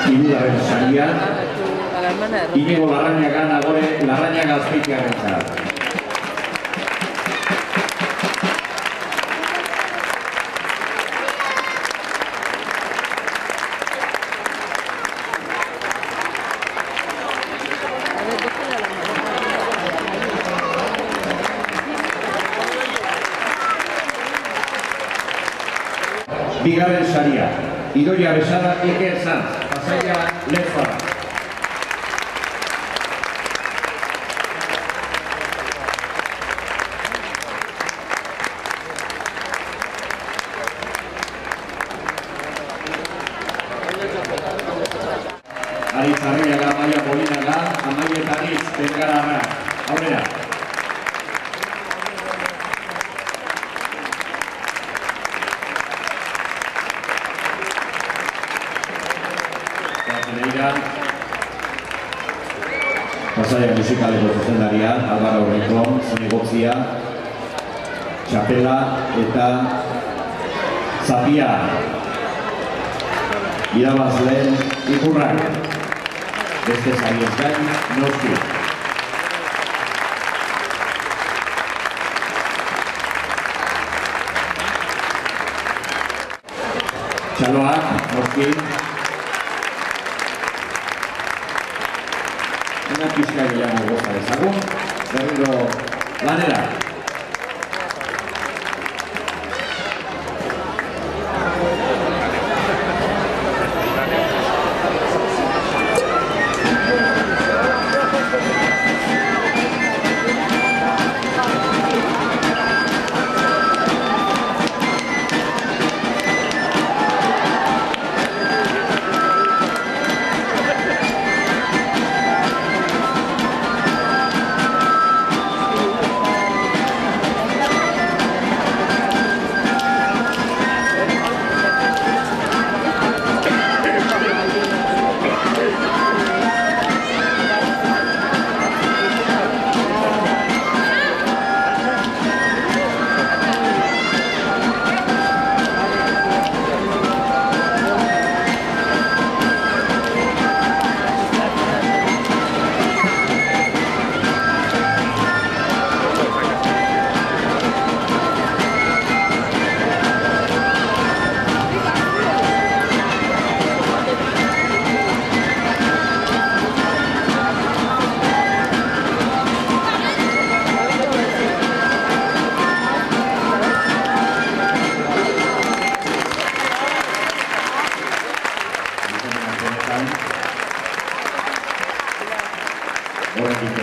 Hirugarren saria, Iñigo Larrañaga Nagore Larrañaga Azpeitiarrentzat. Bigarren saria, Idoia Besada Iker Sanz, Pasaia Lezfara. Aritz Arriaga, Amaia Polinaga, Amaia eta Aritz Bergararra. Aurrera. Pasaia musikaleko zuzendaria, Alvaro Rincón, Zonigotzia, Txapela eta Zapia. Irabazleen Ikurrak. Beste sariez gain, noski. Txaloak, noski. Una pizka gehiago goza dezagun, berriro lanera. Horretik,